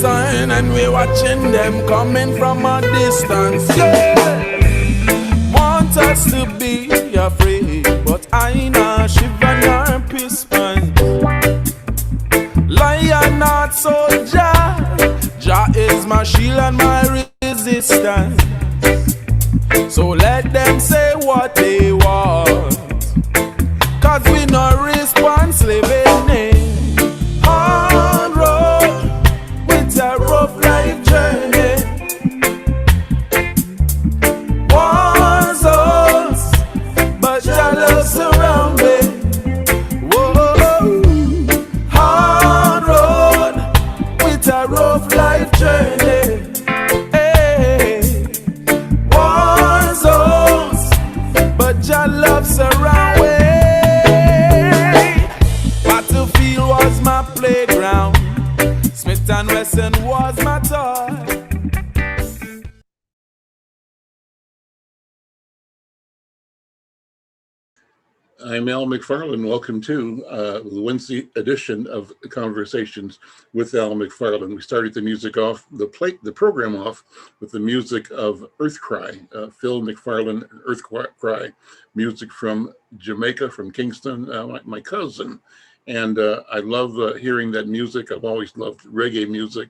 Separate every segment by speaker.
Speaker 1: sign, and we're watching them coming from a distance. Yeah, want us to be afraid, but I know shiver nor piston. Lion not soldier, Jah is my shield and my resistance. So let them say what they want, cause we no response living in hard road with a rough life journey. War zones, but your love surround me. Whoa, hard road with a rough life journey. Hey, war zones, but your love surround me. Battlefield was my playground, Smith and Wesson was my toy.
Speaker 2: I'm Al McFarlane. Welcome to the Wednesday edition of Conversations with Al McFarlane. We started the music off, the program off with the music of Earth Cry, Phil McFarlane, Earth Cry, music from Jamaica, from Kingston, my cousin. And I love hearing that music. I've always loved reggae music,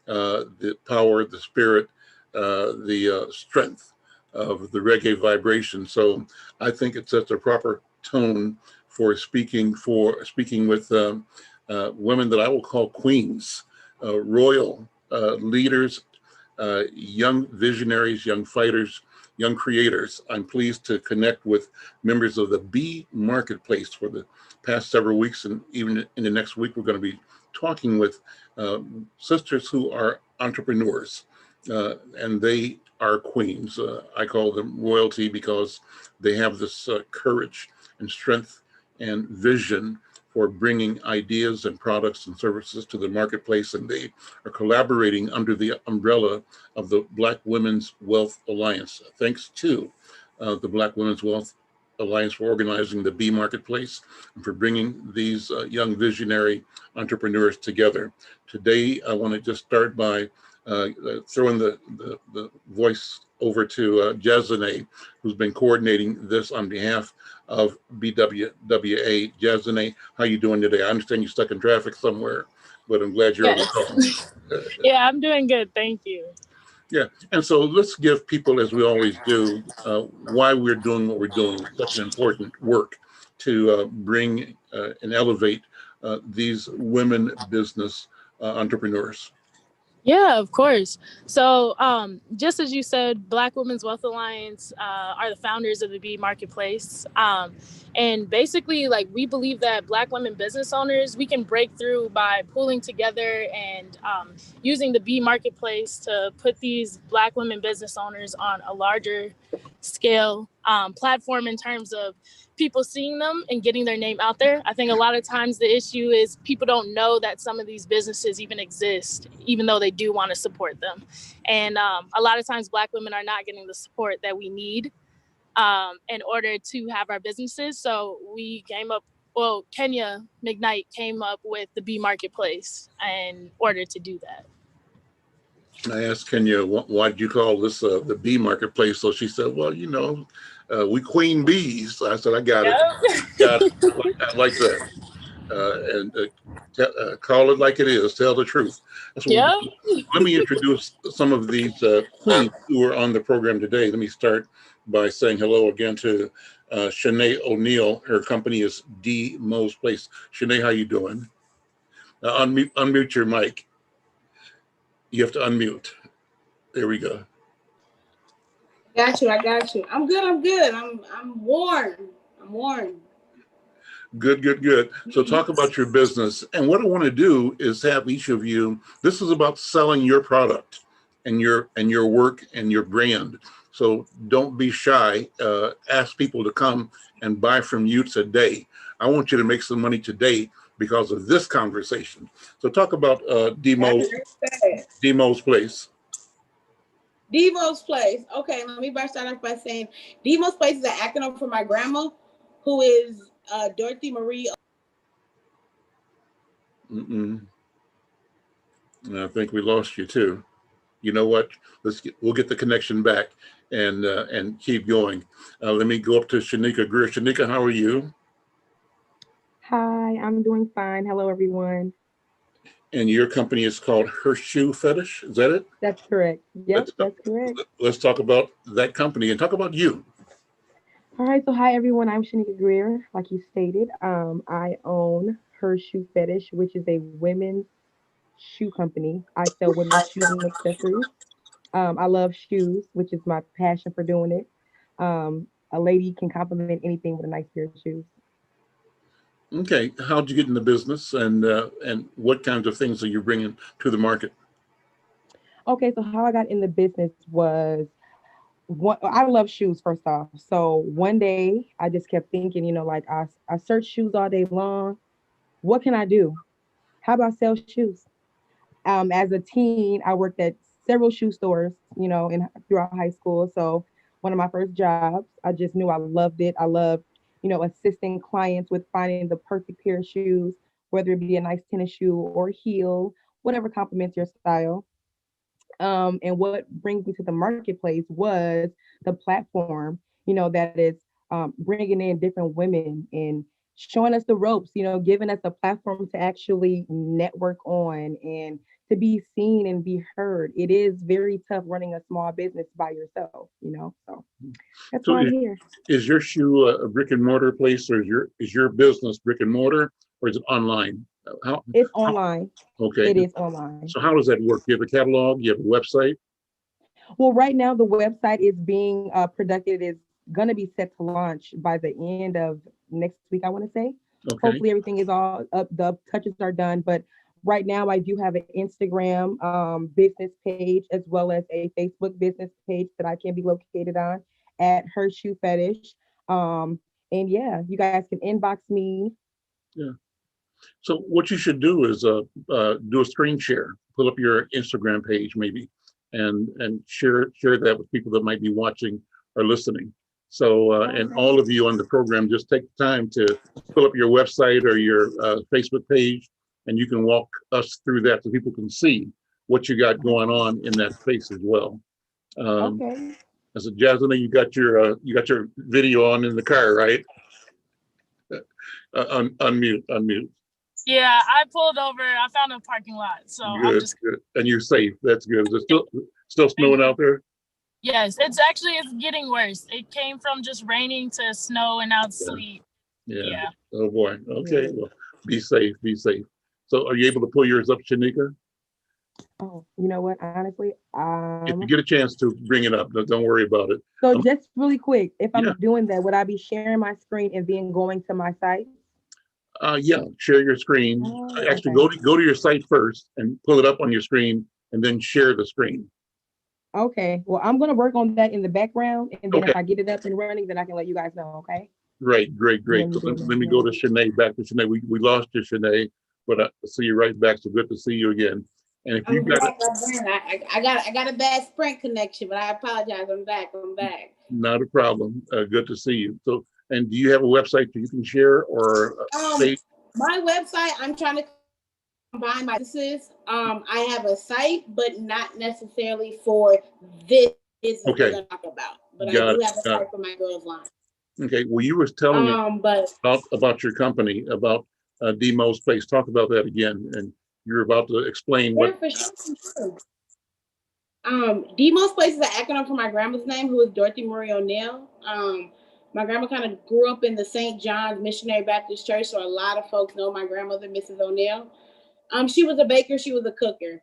Speaker 2: the power, the spirit, the strength of the reggae vibration. So I think it sets a proper tone for speaking with women that I will call queens, royal leaders, young visionaries, young fighters, young creators. I'm pleased to connect with members of the Bee Marketplace for the past several weeks, and even in the next week, we're going to be talking with sisters who are entrepreneurs, and they are queens. I call them royalty because they have this courage and strength and vision for bringing ideas and products and services to the marketplace, and they are collaborating under the umbrella of the Black Women's Wealth Alliance. Thanks to the Black Women's Wealth Alliance for organizing the Bee Marketplace and for bringing these young visionary entrepreneurs together. Today, I want to just start by throwing the voice over to Shanee, who's been coordinating this on behalf of BWWA. Shanee, how you doing today? I understand you're stuck in traffic somewhere, but I'm glad you're on the call.
Speaker 3: Yeah, I'm doing good. Thank you.
Speaker 2: Yeah, and so let's give people, as we always do, why we're doing what we're doing. Such an important work to bring and elevate these women business entrepreneurs.
Speaker 3: Yeah, of course. So just as you said, Black Women's Wealth Alliance are the founders of the Bee Marketplace. And basically, like, we believe that Black women business owners, we can break through by pooling together and using the Bee Marketplace to put these Black women business owners on a larger scale platform in terms of people seeing them and getting their name out there. I think a lot of times the issue is people don't know that some of these businesses even exist, even though they do want to support them. And a lot of times Black women are not getting the support that we need in order to have our businesses. So we came up, Kenya McKnight came up with the Bee Marketplace in order to do that.
Speaker 2: I asked Kenya, why did you call this the Bee Marketplace? So she said, well, you know, we queen bees. So I said, I got it. Got it. I like that. And call it like it is. Tell the truth. So let me introduce some of these queens who are on the program today. Let me start by saying hello again to Shanee O'Neill. Her company is D Mo's Place. Shanee, how you doing? Unmute your mic. You have to unmute. There we go.
Speaker 4: I got you. I'm good. I'm warm.
Speaker 2: Good. So talk about your business. And what I want to do is have each of you, this is about selling your product and your work and your brand. So don't be shy. Ask people to come and buy from you today. I want you to make some money today because of this conversation. So talk about D Mo's Place.
Speaker 4: D Mo's Place. Okay, let me start off by saying D Mo's Place is an acronym for my grandma, who is Dorothy Marie.
Speaker 2: I think we lost you too. You know what? We'll get the connection back and keep going. Let me go up to Shaneka Greer. Shaneka, how are you?
Speaker 5: Hi, I'm doing fine. Hello, everyone.
Speaker 2: And your company is called Her Shoe Fetish. Is that it?
Speaker 5: That's correct. Yep,
Speaker 2: Let's
Speaker 5: that's correct.
Speaker 2: let's talk about that company and talk about you.
Speaker 5: All right, so hi, everyone. I'm Shaneka Greer. Like you stated, I own Her Shoe Fetish, which is a women's shoe company. I sell women's shoes and accessories. I love shoes, which is my passion for doing it. A lady can compliment anything with a nice pair of shoes.
Speaker 2: Okay, how'd you get in the business, and what kinds of things are you bringing to the market?
Speaker 5: Okay, so how I got in the business was I love shoes first off. So one day I just kept thinking, like I search shoes all day long. What can I do? How about sell shoes? As a teen, I worked at several shoe stores, in throughout high school. So one of my first jobs, I just knew I loved it. I loved, assisting clients with finding the perfect pair of shoes, whether it be a nice tennis shoe or heel, whatever complements your style. And what brings me to the marketplace was the platform, that is bringing in different women and showing us the ropes, giving us a platform to actually network on and to be seen and be heard. It is very tough running a small business by yourself, so that's
Speaker 2: So
Speaker 5: why I'm here.
Speaker 2: is your shoe a brick and mortar place, or is your business brick and mortar, or is it online? How,
Speaker 5: It's
Speaker 2: how
Speaker 5: online.
Speaker 2: okay.
Speaker 5: It is online.
Speaker 2: So how does that work? You have a catalog, you have a website?
Speaker 5: Well, right now the website is being productive. It is going to be set to launch by the end of next week, I want to say.
Speaker 2: Okay.
Speaker 5: Hopefully everything is all up, the touches are done. But right now I do have an Instagram business page as well as a Facebook business page that I can be located on at Her Shoe Fetish. And yeah, you guys can inbox me.
Speaker 2: Yeah. So what you should do is do a screen share. Pull up your Instagram page maybe, and share that with people that might be watching or listening. So and all of you on the program, just take the time to pull up your website or your Facebook page, and you can walk us through that so people can see what you got going on in that space as well.
Speaker 5: Okay.
Speaker 2: As a Jasmine, you got your video on in the car, right? Unmute.
Speaker 3: Yeah, I pulled over. I found a parking lot, so I'm
Speaker 2: Good,
Speaker 3: just.
Speaker 2: good. And you're safe. That's good. Is it still snowing out there?
Speaker 3: Yes, it's getting worse. It came from just raining to snow and now it's
Speaker 2: Yeah.
Speaker 3: sleet.
Speaker 2: Yeah.
Speaker 3: Yeah.
Speaker 2: Oh boy. Okay. Well, be safe. Be safe. So, are you able to pull yours up, Shaneka?
Speaker 5: Oh, you know what? Honestly,
Speaker 2: If you get a chance to bring it up, don't worry about it.
Speaker 5: so just really quick, if I'm
Speaker 2: Yeah.
Speaker 5: doing that, would I be sharing my screen and then going to my site?
Speaker 2: Yeah. Share your screen.
Speaker 5: Oh,
Speaker 2: Actually,
Speaker 5: okay.
Speaker 2: go to your site first and pull it up on your screen, and then share the screen.
Speaker 5: Okay. Well, I'm gonna work on that in the background, and then
Speaker 2: Okay.
Speaker 5: if I get it up and running, then I can let you guys know. Okay.
Speaker 2: Great.
Speaker 5: Let
Speaker 2: So
Speaker 5: me do
Speaker 2: let me go to
Speaker 5: that.
Speaker 2: Shanee. Back to Shanee. We lost you, Shanee, but I see you right back. So good to see you again. And if
Speaker 4: I'm
Speaker 2: you got
Speaker 4: back. I got a bad Sprint connection, but I apologize. I'm back.
Speaker 2: not a problem. Good to see you. So, and do you have a website that you can share or page?
Speaker 4: My website, I'm trying to combine my businesses. I have a site, but not necessarily for this business we're
Speaker 2: Okay,
Speaker 4: gonna talk about. But I
Speaker 2: got
Speaker 4: do
Speaker 2: it.
Speaker 4: have a site for my girls line.
Speaker 2: Okay, well, you was telling me
Speaker 4: But
Speaker 2: about your company, about Demo's Place. Talk about that again. And you're about to explain
Speaker 4: yeah,
Speaker 2: what.
Speaker 4: for sure. Demos Place is an acronym for my grandma's name, who is Dorothy Marie O'Neill. My grandma kind of grew up in the St. John's Missionary Baptist Church, so a lot of folks know my grandmother, Mrs. O'Neill. She was a baker, she was a cooker.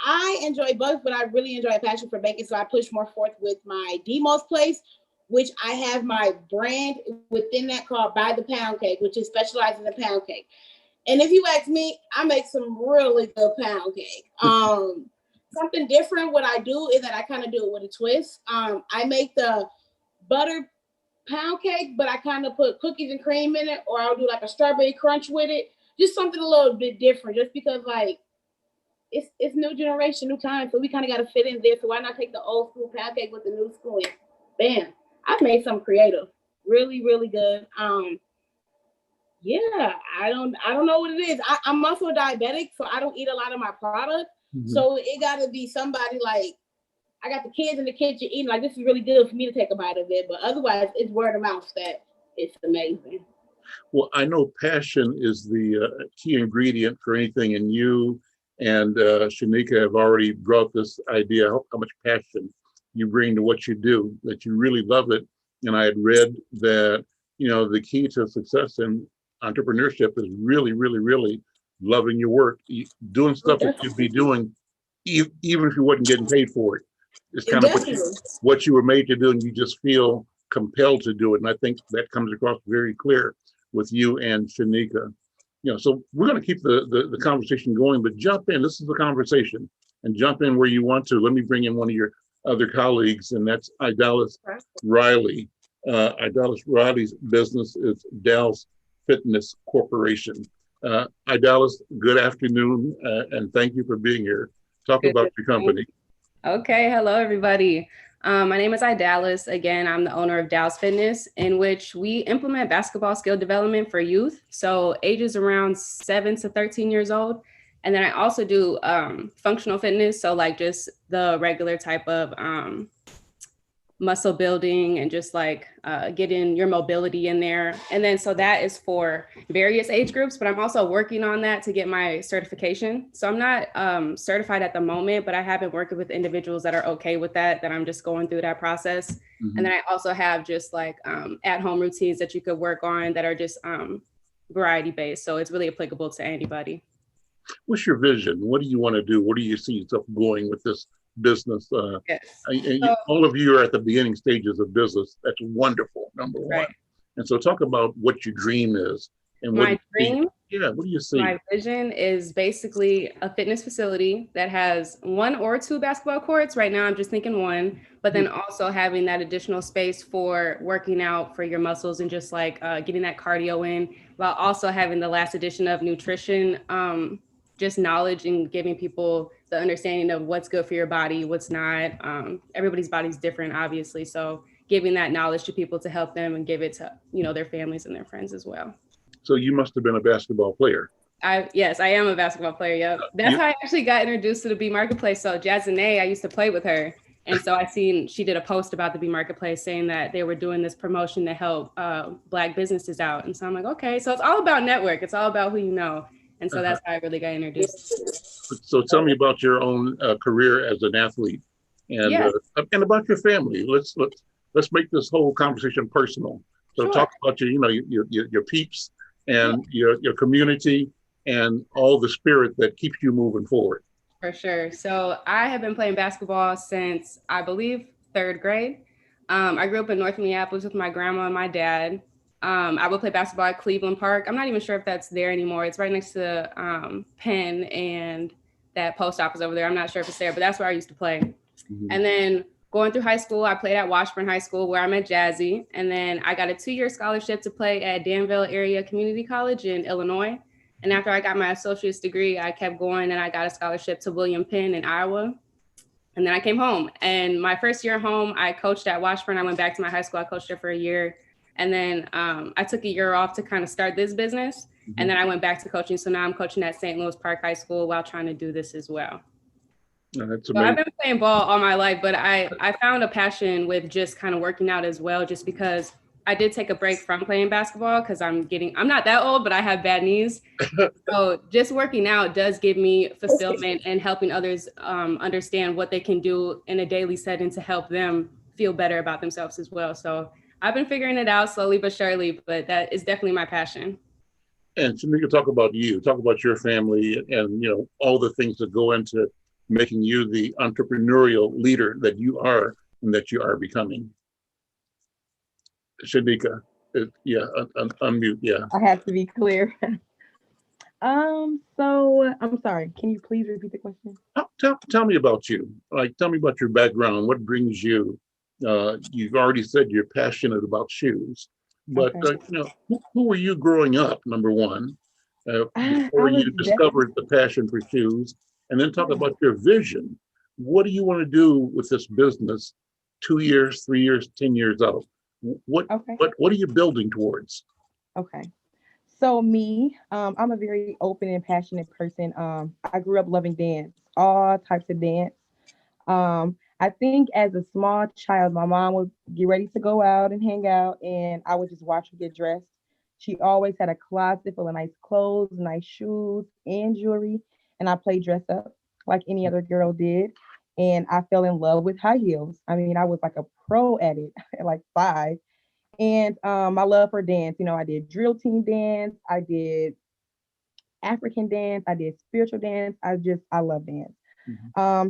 Speaker 4: I enjoy both, but I really enjoy a passion for baking, so I push more forth with my Demos Place, which I have my brand within that called By the Pound Cake, which is specialized in the pound cake. And if you ask me, I make some really good pound cake. Something different, what I do is that I kind of do it with a twist. I make the butter pound cake, but I kind of put cookies and cream in it, or I'll do like a strawberry crunch with it. Just something a little bit different, just because like it's new generation, new time, so we kind of got to fit in there. So why not take the old school pound cake with the new school? And bam, I've made something creative, really, really good. Yeah, I don't know what it is. I'm also diabetic, so I don't eat a lot of my product.
Speaker 2: Mhm.
Speaker 4: So it got to be somebody like, I got the kids in the kitchen eating like, this is really good for me to take a bite of it. But otherwise, it's word of mouth that it's amazing.
Speaker 2: Well, I know passion is the key ingredient for anything, and you and Shaneka have already brought this idea how much passion you bring to what you do, that you really love it. And I had read that, the key to success in entrepreneurship is really, really, really loving your work, doing stuff that you'd be doing even if you wasn't getting paid for it. It's kind of what you were made to do, and you just feel compelled to do it. And I think that comes across very clear with you and Shaneka. So we're going to keep the conversation going, but jump in. This is the conversation, and jump in where you want to. Let me bring in one of your other colleagues, and that's Idalis Riley. Idalis Riley's business is Dallas Fitness Corporation. Idalis, good afternoon, and thank you for being here. Talk about your company.
Speaker 6: Okay, hello everybody. My name is Idalis. Again, I'm the owner of Dallas Fitness, in which we implement basketball skill development for youth, so ages around 7 to 13 years old. And then I also do functional fitness, so like just the regular type of muscle building and just like getting your mobility in there. And then so that is for various age groups, but I'm also working on that to get my certification. So I'm not certified at the moment, but I have been working with individuals that are okay with that I'm just going through that process. Mm-hmm. And then I also have just like at-home routines that you could work on that are just variety based. So it's really applicable to anybody.
Speaker 2: What's your vision? What do you want to do? Where do you see yourself going with this business?
Speaker 6: Yes.
Speaker 2: All of you are at the beginning stages of business. That's wonderful, number one. Right. And so talk about what your dream is. And
Speaker 6: my dream?
Speaker 2: What do you see?
Speaker 6: My vision is basically a fitness facility that has 1 or 2 basketball courts. Right now, I'm just thinking 1, but then also having that additional space for working out for your muscles and just like getting that cardio in, while also having the last addition of nutrition, just knowledge and giving people the understanding of what's good for your body, what's not. Everybody's body's different, obviously. So giving that knowledge to people to help them and give it to, their families and their friends as well.
Speaker 2: So you must have been a basketball player.
Speaker 6: Yes, I am a basketball player. Yep. That's how I actually got introduced to the B Marketplace. So Jazzinay, I used to play with her. And so I seen she did a post about the B Marketplace saying that they were doing this promotion to help Black businesses out. And so I'm like, okay, so it's all about network. It's all about who you know. And so that's how I really got introduced.
Speaker 2: So tell me about your own career as an athlete and and about your family. Let's make this whole conversation personal. So talk about your peeps and your community and all the spirit that keeps you moving forward.
Speaker 6: For sure. So I have been playing basketball since, I believe, 3rd grade. I grew up in North Minneapolis with my grandma and my dad. I would play basketball at Cleveland Park. I'm not even sure if that's there anymore. It's right next to Penn and that post office over there. I'm not sure if it's there, but that's where I used to play. Mm-hmm. And then going through high school, I played at Washburn High School where I met Jazzy. And then I got a 2-year scholarship to play at Danville Area Community College in Illinois. And after I got my associate's degree, I kept going and I got a scholarship to William Penn in Iowa. And then I came home. And my first year home, I coached at Washburn. I went back to my high school. I coached there for a year. And then I took a year off to kind of start this business. Mm-hmm. And then I went back to coaching. So now I'm coaching at St. Louis Park High School while trying to do this as well.
Speaker 2: That's
Speaker 6: so I've been playing ball all my life, but I found a passion with just kind of working out as well, just because I did take a break from playing basketball because I'm not that old, but I have bad knees. So just working out does give me fulfillment and helping others understand what they can do in a daily setting to help them feel better about themselves as well. So I've been figuring it out slowly but surely, but that is definitely my passion.
Speaker 2: And Shaneka, talk about your family and, all the things that go into making you the entrepreneurial leader that you are and that you are becoming. Shaneka, unmute, yeah.
Speaker 5: I have to be clear. So I'm sorry, can you please repeat the question?
Speaker 2: Tell me about you. Tell me about your background. What brings you? You've already said you're passionate about shoes, but okay. Who were you growing up? Number one, before you discovered the passion for shoes, and then talk about your vision. What do you want to do with this business 2 years, 3 years, 10 years out? What are you building towards?
Speaker 5: Okay, So me, I'm a very open and passionate person. I grew up loving dance, all types of dance. I think as a small child, my mom would get ready to go out and hang out, and I would just watch her get dressed. She always had a closet full of nice clothes, nice shoes, and jewelry, and I played dress up like any other girl did. And I fell in love with high heels. I mean, I was like a pro at it at like 5. And my love for dance, I did drill team dance, I did African dance, I did spiritual dance. I love dance.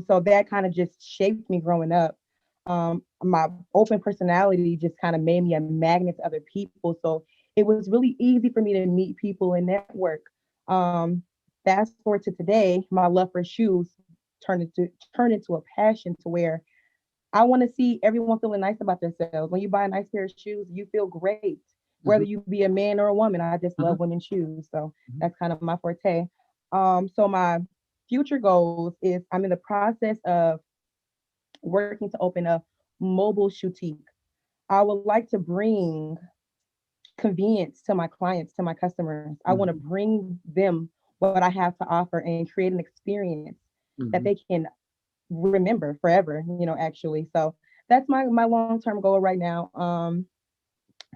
Speaker 5: So that kind of just shaped me growing up. My open personality just kind of made me a magnet to other people. So it was really easy for me to meet people and network. Um, Fast forward to today, my love for shoes turned into a passion to where I want to see everyone feeling nice about themselves. When you buy a nice pair of shoes, you feel great. Whether you be a man or a woman, I just love women's shoes. So that's kind of my forte. So my future goals is I'm in the process of working to open a mobile boutique. I would like to bring convenience to my clients, to my customers. I want to bring them what I have to offer and create an experience that they can remember forever, actually. So that's my long-term goal right now.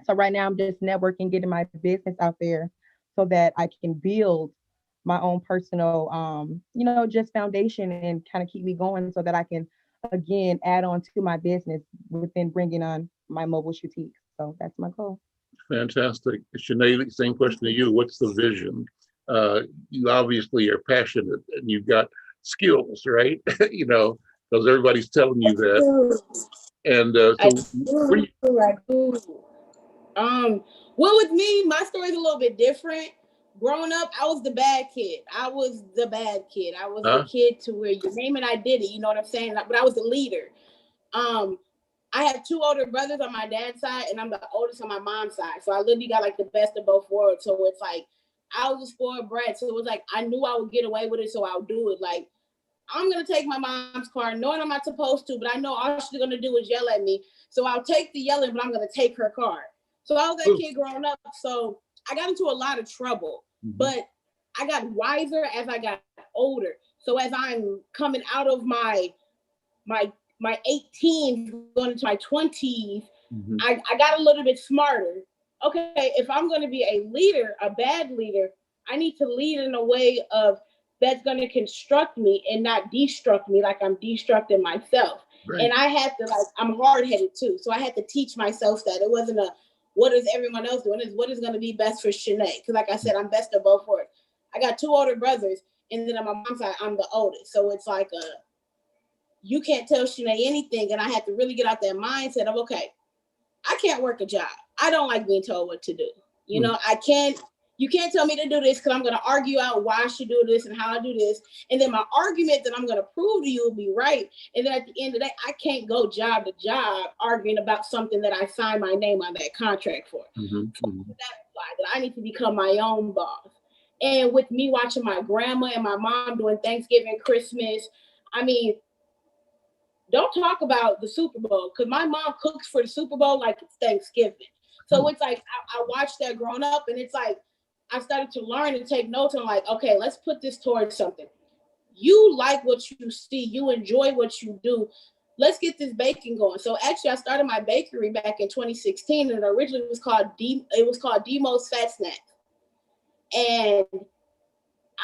Speaker 5: So right now I'm just networking, getting my business out there so that I can build my own personal just foundation and kind of keep me going so that I can again add on to my business within bringing on my mobile boutique. So that's my goal.
Speaker 2: Fantastic. Shanee, same question to you. What's the vision? You obviously are passionate and you've got skills, right? Because everybody's telling you that. And
Speaker 4: I
Speaker 2: so
Speaker 4: do. Well, with me, my story's a little bit different. Growing up, I was the bad kid. I was the kid to where you name it, I did it. You know what I'm saying? But I was the leader. I have 2 older brothers on my dad's side, and I'm the oldest on my mom's side. So I literally got like the best of both worlds. So it's like I was a spoiled brat. So it was like I knew I would get away with it, so I'll do it. Like I'm gonna take my mom's car, knowing I'm not supposed to, but I know all she's gonna do is yell at me. So I'll take the yelling, but I'm gonna take her car. So I was that kid growing up. So I got into a lot of trouble, but I got wiser as I got older. So as I'm coming out of my 18s, going into my 20s, I got a little bit smarter. Okay, if I'm going to be a leader, a bad leader, I need to lead in a way of that's going to construct me and not destruct me like I'm destructing myself. Right. And I had to, I'm hard-headed too. So I had to teach myself that it wasn't what is everyone else doing? It's what is going to be best for Shanee. Because like I said, I'm best of both worlds. I got 2 older brothers, and then on my mom's side, I'm the oldest. So it's like you can't tell Shanee anything. And I had to really get out that mindset of, okay, I can't work a job. I don't like being told what to do. You can't tell me to do this because I'm going to argue out why I should do this and how I do this. And then my argument that I'm going to prove to you will be right. And then at the end of the day, I can't go job to job arguing about something that I signed my name on that contract for. So that's why that I need to become my own boss. And with me watching my grandma and my mom doing Thanksgiving, Christmas, I mean, don't talk about the Super Bowl because my mom cooks for the Super Bowl like it's Thanksgiving. So it's like I watched that growing up, and it's like I started to learn and take notes on like, okay, let's put this towards something. You like what you see, you enjoy what you do. Let's get this baking going. So actually, I started my bakery back in 2016, and originally it was called Demo's Fat Snacks, and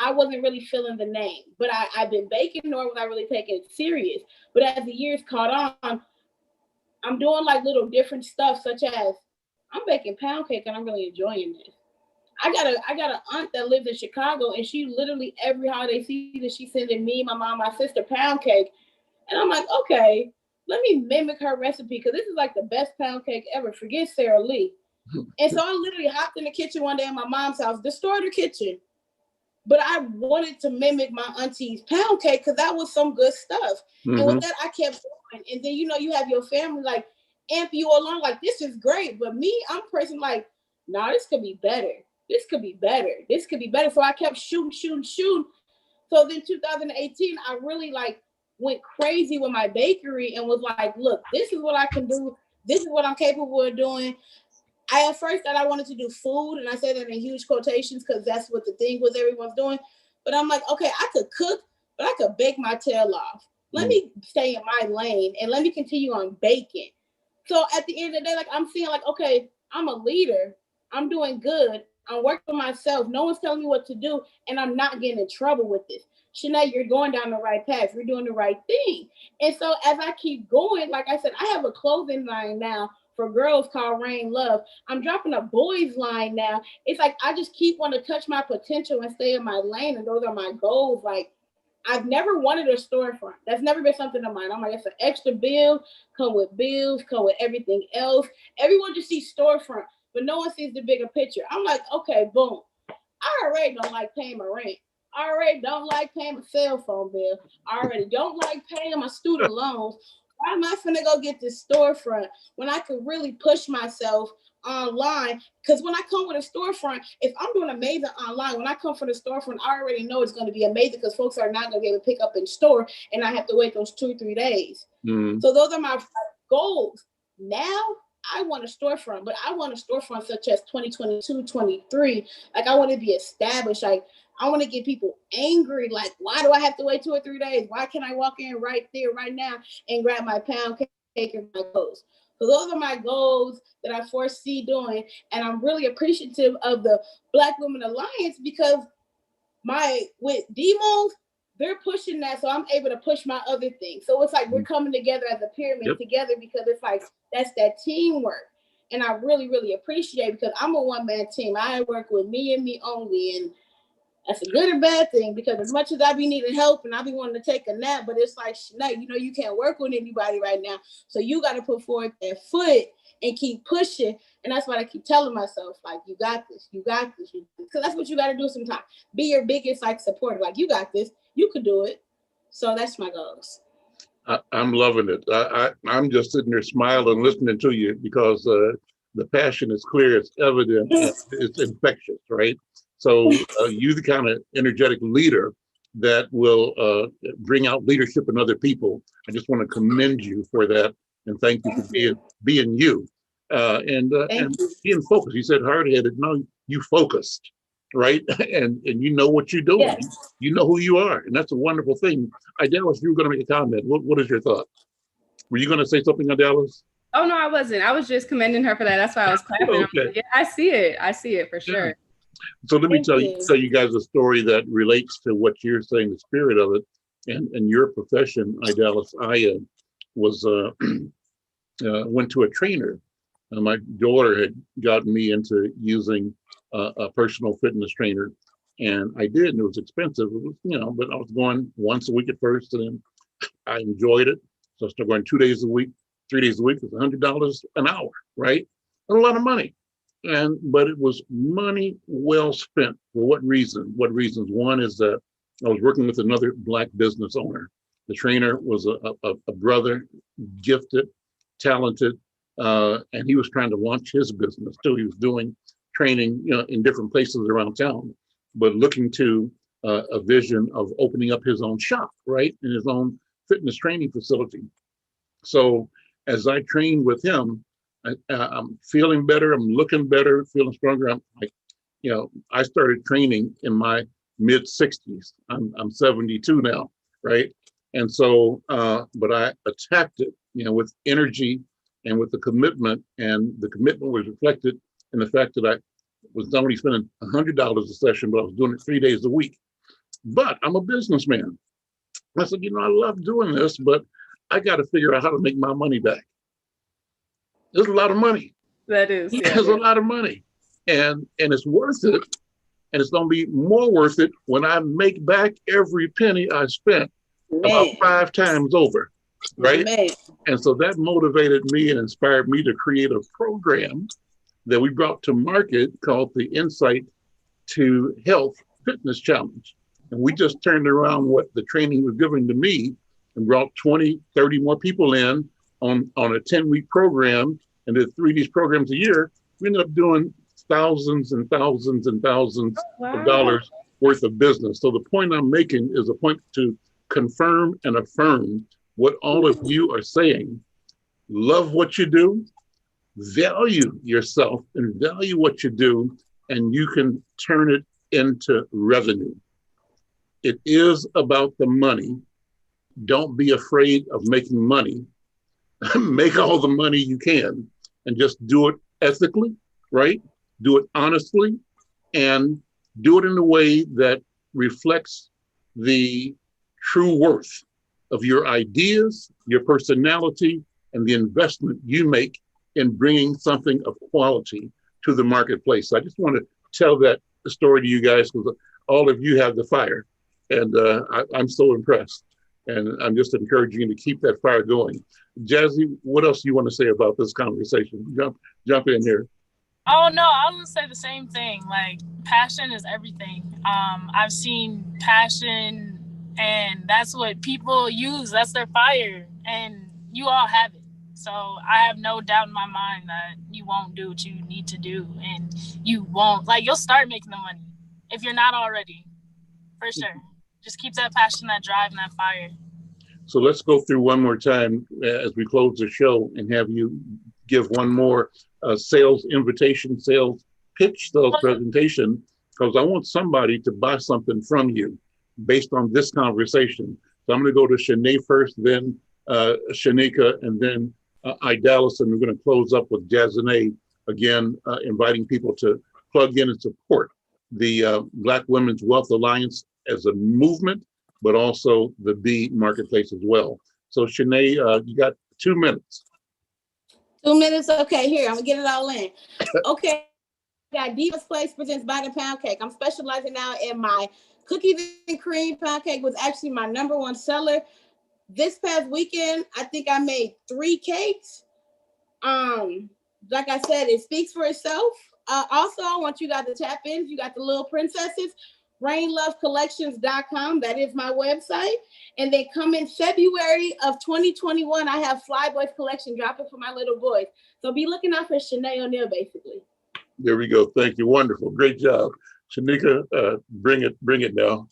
Speaker 4: I wasn't really feeling the name, but I've been baking, nor was I really taking it serious. But as the years caught on, I'm doing like little different stuff, such as I'm baking pound cake and I'm really enjoying this. I got an aunt that lives in Chicago, and she literally every holiday season she's sending me, my mom, my sister pound cake, and I'm like, okay, let me mimic her recipe because this is like the best pound cake ever. Forget Sarah Lee. And so I literally hopped in the kitchen one day in my mom's house, destroyed her kitchen. But I wanted to mimic my auntie's pound cake because that was some good stuff. And with that, I kept going. And then, you have your family like amp you along, like, this is great. But me, I'm a person like, nah, this could be better. This could be better. This could be better. So I kept shooting. So then 2018, I really went crazy with my bakery and was like, look, this is what I can do. This is what I'm capable of doing. I at first thought I wanted to do food, and I say that in huge quotations because that's what the thing was everyone's doing. But I'm like, okay, I could cook, but I could bake my tail off. Let me stay in my lane and let me continue on baking. So at the end of the day, like I'm seeing like, okay, I'm a leader. I'm doing good. I'm working for myself. No one's telling me what to do, and I'm not getting in trouble with this. Shanee, you're going down the right path. You're doing the right thing. And so as I keep going, like I said, I have a clothing line now for girls called Rain Love. I'm dropping a boys line now. It's like I just keep wanting to touch my potential and stay in my lane, and those are my goals. Like I've never wanted a storefront. That's never been something of mine. I'm like, it's an extra bill, come with bills, come with everything else. Everyone just sees storefront, but no one sees the bigger picture. I'm like, okay, boom. I already don't like paying my rent. I already don't like paying my cell phone bill. I already don't like paying my student loans. Why am I finna go get this storefront when I could really push myself online? Because when I come with a storefront, if I'm doing amazing online, when I come for the storefront, I already know it's going to be amazing because folks are not going to be able to pick up in store and I have to wait those 2 or 3 days. So those are my goals. Now I want a storefront, but I want a storefront such as 2022, 23. Like I want to be established. Like I want to get people angry. Like, why do I have to wait 2 or 3 days? Why can't I walk in right there, right now, and grab my pound cake and my clothes? So those are my goals that I foresee doing. And I'm really appreciative of the Black Women Alliance because with demos, they're pushing that. So I'm able to push my other things. So it's like we're coming together as a pyramid together because it's like, that's that teamwork. And I really, really appreciate it because I'm a one-man team. I work with me and me only. And that's a good or bad thing because as much as I be needing help and I be wanting to take a nap, but it's like, Shanee, you know, you can't work with anybody right now. So you got to put forward that foot and keep pushing. And that's what I keep telling myself, like, you got this, you got this. Because that's what you got to do sometimes. Be your biggest, like, supporter. Like, you got this, you could do it. So that's my goals.
Speaker 2: I'm loving it. I'm just sitting there smiling, listening to you because the passion is clear, it's evident, it's infectious, right? So you're the kind of energetic leader that will bring out leadership in other people. I just want to commend you for that and thank you for being you and being focused. You said hard-headed. No, you focused, right? and you know what you're doing. Yes. You know who you are, and that's a wonderful thing. Idalis, you were going to make a comment. What is your thought? Were you going to say something, Idalis?
Speaker 6: Oh no, I wasn't. I was just commending her for that. That's why I was clapping.
Speaker 2: Okay.
Speaker 6: Like, yeah, I see it for sure.
Speaker 2: Yeah. So let me tell you guys a story that relates to what you're saying, the spirit of it, and your profession, Idalis. I went to a trainer. My daughter had gotten me into using a personal fitness trainer, and I did, and it was expensive. It was, but I was going once a week at first, and then I enjoyed it. So I started going 2 days a week, 3 days a week. It was $100 an hour, right? A lot of money. But it was money well spent. For what reason? What reasons? One is that I was working with another Black business owner. The trainer was a brother, gifted, talented, and he was trying to launch his business too. He was doing training, in different places around town, but looking to a vision of opening up his own shop, right, in his own fitness training facility. So as I trained with him, I'm feeling better. I'm looking better, feeling stronger. I'm like, I started training in my mid 60s. I'm 72 now, right? And so, but I attacked it, with energy and with the commitment, and the commitment was reflected in the fact that I was not only spending $100 a session, but I was doing it 3 days a week. But I'm a businessman. I said, I love doing this, but I got to figure out how to make my money back. There's a lot of money.
Speaker 6: That is. Yeah,
Speaker 2: there's a lot of money. And it's worth it. And it's going to be more worth it when I make back every penny I spent about 5 times over. Right. And so that motivated me and inspired me to create a program that we brought to market called the Insight to Health Fitness Challenge. And we just turned around what the training was giving to me and brought 20, 30 more people in on a 10-week program, and did 3 of these programs a year. We ended up doing thousands and thousands and thousands of dollars worth of business. So the point I'm making is a point to confirm and affirm what all of you are saying. Love what you do, value yourself and value what you do, and you can turn it into revenue. It is about the money. Don't be afraid of making money. Make all the money you can and just do it ethically, right? Do it honestly, and do it in a way that reflects the true worth of your ideas, your personality, and the investment you make in bringing something of quality to the marketplace. So I just want to tell that story to you guys because all of you have the fire, and I'm so impressed. And I'm just encouraging you to keep that fire going. Jazzy, what else do you want to say about this conversation? Jump in here.
Speaker 3: Oh no, I was gonna say the same thing. Like, passion is everything. I've seen passion, and that's what people use. That's their fire, and you all have it. So I have no doubt in my mind that you won't do what you need to do, and you won't, like, you'll start making the money if you're not already, for sure. Just keep that passion, that drive, and that fire.
Speaker 2: So let's go through one more time as we close the show and have you give one more sales invitation, sales pitch, sales presentation, because I want somebody to buy something from you based on this conversation. So I'm going to go to Shanee first, then Shaneka, and then Idalis, and we're going to close up with Jazzy, again, inviting people to plug in and support the Black Women's Wealth Alliance as a movement, but also the B marketplace as well. So Shanee, you got 2 minutes.
Speaker 4: 2 minutes, okay, here, I'm gonna get it all in. Okay, got Diva's Place presents By the Pound Cake. I'm specializing now in my cookies and cream pound cake, was actually my #1 seller. This past weekend, I think I made 3 cakes. Like I said, it speaks for itself. Also, I want you guys to tap in. You got the little princesses, rainlovecollections.com. That is my website. And then come in February of 2021, I have Flyboys collection dropping for my little boys. So be looking out for Shanee O'Neal, basically.
Speaker 2: There we go. Thank you. Wonderful. Great job. Shaneka, bring it now.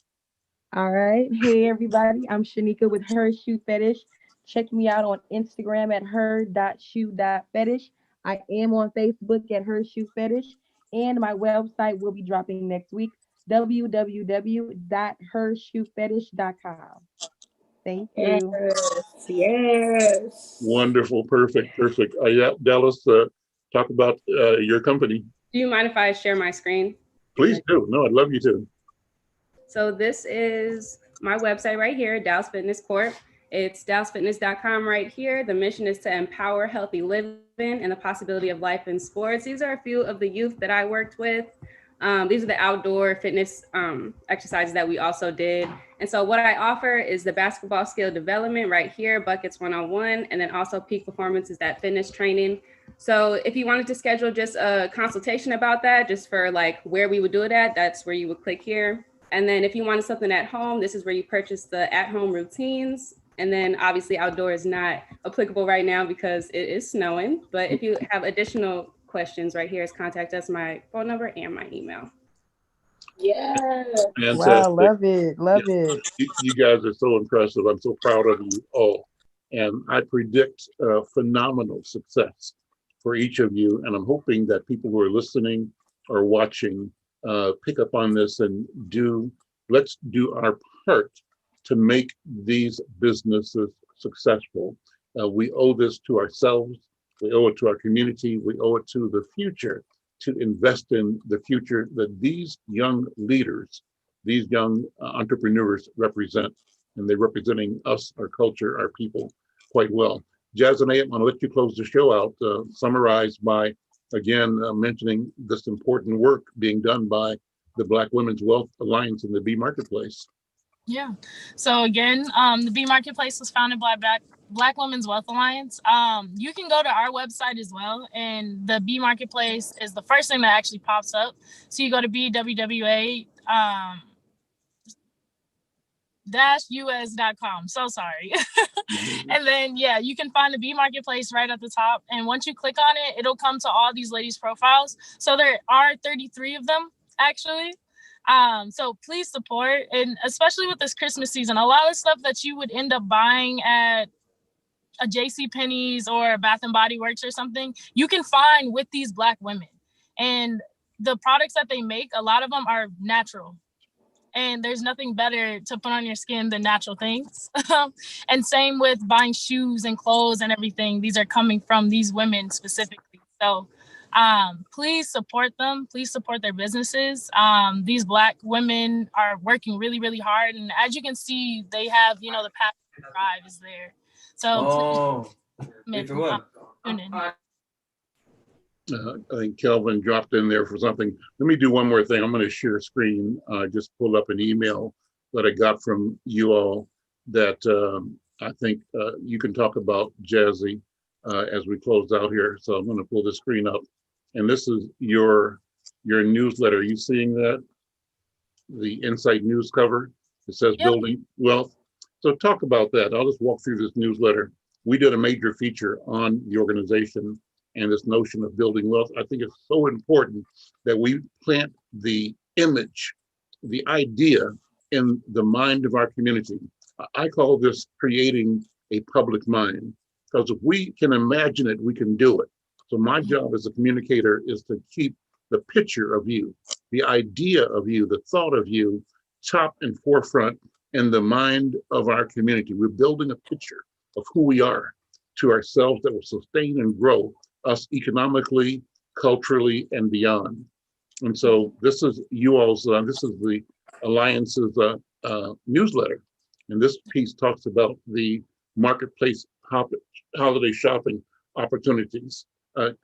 Speaker 5: All right. Hey, everybody. I'm Shaneka with Her Shoe Fetish. Check me out on Instagram at her.shoe.fetish. I am on Facebook at Her Shoe Fetish. And my website will be dropping next week, www.hershoefetish.com. Thank you.
Speaker 4: Yes.
Speaker 2: Wonderful. Perfect. Dallas, talk about your company.
Speaker 6: Do you mind if I share my screen?
Speaker 2: Please do. No, I'd love you to.
Speaker 6: So this is my website right here, Dallas Fitness Corp. It's dallasfitness.com right here. The mission is to empower healthy living and the possibility of life in sports. These are a few of the youth that I worked with. These are the outdoor fitness exercises that we also did. And so what I offer is the basketball skill development right here, Buckets 101, and then also Peak Performance is that fitness training. So if you wanted to schedule just a consultation about that, just for like where we would do it at, that's where you would click here. And then if you wanted something at home, this is where you purchase the at-home routines. And then obviously outdoor is not applicable right now because it is snowing. But if you have additional questions, right here is contact us, my phone number and my email.
Speaker 4: Yeah.
Speaker 2: Fantastic.
Speaker 5: Wow, love it.
Speaker 2: You guys are so impressive. I'm so proud of you all. And I predict phenomenal success for each of you. And I'm hoping that people who are listening or watching pick up on this and let's do our part to make these businesses successful. We owe this to ourselves. We owe it to our community. We owe it to the future, to invest in the future that these young leaders, these young entrepreneurs represent. And they're representing us, our culture, our people quite well. Jazzy, I'm going to let you close the show out, summarized by, again, mentioning this important work being done by the Black Women's Wealth Alliance in the B Marketplace.
Speaker 3: Yeah. So again, the B Marketplace was founded by Black Women's Wealth Alliance. You can go to our website as well, and the B Marketplace is the first thing that actually pops up. So you go to BWWA -us.com. So sorry. And then, yeah, you can find the B Marketplace right at the top. And once you click on it, it'll come to all these ladies' profiles. So there are 33 of them, actually. So please support, and especially with this Christmas season, a lot of stuff that you would end up buying at a JCPenney's or a Bath and Body Works or something, you can find with these Black women. And the products that they make, a lot of them are natural. And there's nothing better to put on your skin than natural things. And same with buying shoes and clothes and everything. These are coming from these women specifically. So please support them. Please support their businesses. These Black women are working really, really hard. And as you can see, they have, the passion to thrive is there. So please tune in.
Speaker 2: I think Kelvin dropped in there for something. Let me do one more thing. I'm going to share screen. I just pulled up an email that I got from you all that I think you can talk about, Jazzy, as we close out here. So I'm going to pull the screen up. And this is your newsletter. Are you seeing that? The Insight News cover. It says
Speaker 3: Yep.
Speaker 2: Building Wealth. So talk about that. I'll just walk through this newsletter. We did a major feature on the organization and this notion of building wealth. I think it's so important that we plant the image, the idea in the mind of our community. I call this creating a public mind, because if we can imagine it, we can do it. So my job as a communicator is to keep the picture of you, the idea of you, the thought of you, top and forefront in the mind of our community. We're building a picture of who we are to ourselves that will sustain and grow us economically, culturally, and beyond. And so this is you all's, this is the Alliance's newsletter. And this piece talks about the marketplace holiday shopping opportunities.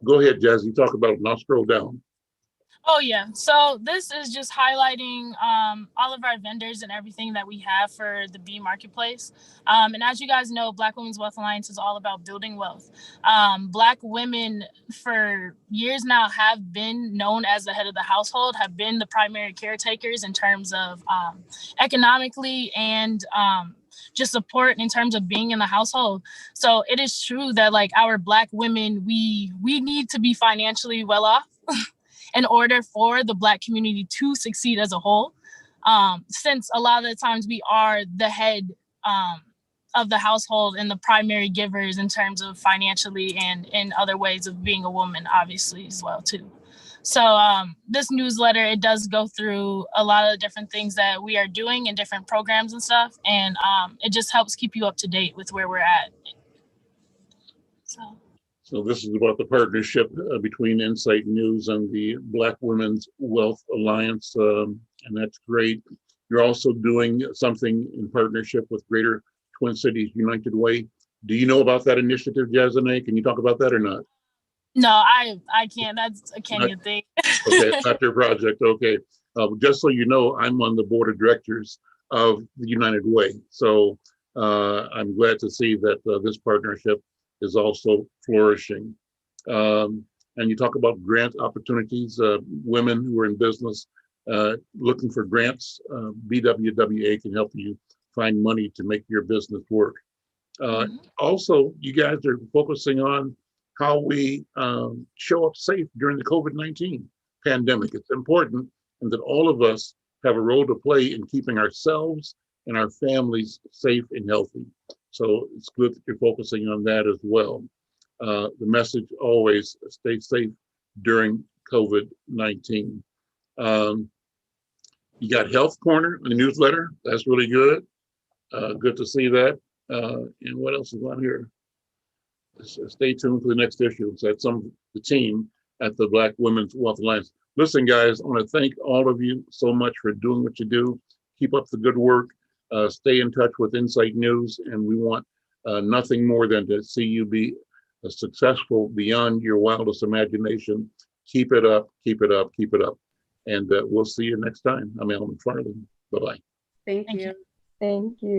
Speaker 2: Go ahead, Jazzy, talk about it and I'll scroll down.
Speaker 3: Oh, yeah. So this is just highlighting all of our vendors and everything that we have for the B Marketplace. And as you guys know, Black Women's Wealth Alliance is all about building wealth. Black women for years now have been known as the head of the household, have been the primary caretakers in terms of economically and just support in terms of being in the household. So it is true that like our Black women, we need to be financially well off in order for the Black community to succeed as a whole. Since a lot of the times we are the head of the household and the primary givers in terms of financially and in other ways of being a woman, obviously, as well, too. So this newsletter, it does go through a lot of the different things that we are doing and different programs and stuff. And it just helps keep you up to date with where we're at.
Speaker 2: So this is about the partnership between Insight News and the Black Women's Wealth Alliance, and that's great. You're also doing something in partnership with Greater Twin Cities United Way. Do you know about that initiative, Jazzy? Can you talk about that or not?
Speaker 3: No, I can't. That's a Kenya thing.
Speaker 2: Okay, it's not your project. Okay. Just so you know, I'm on the board of directors of the United Way. So I'm glad to see that this partnership is also flourishing. And you talk about grant opportunities, women who are in business looking for grants. BWWA can help you find money to make your business work. Also, you guys are focusing on how we show up safe during the COVID-19 pandemic. It's important and that all of us have a role to play in keeping ourselves and our families safe and healthy. So it's good that you're focusing on that as well. The message always, stay safe during COVID-19. You got Health Corner in the newsletter. That's really good. Good to see that. And what else is on here? Stay tuned for the next issue. So that's some of the team at the Black Women's Wealth Alliance. Listen, guys, I want to thank all of you so much for doing what you do. Keep up the good work. Stay in touch with Insight News, and we want nothing more than to see you be successful beyond your wildest imagination. Keep it up, keep it up, keep it up. And we'll see you next time. I'm McFarlane. Bye-bye.
Speaker 6: Thank you.
Speaker 5: Thank you.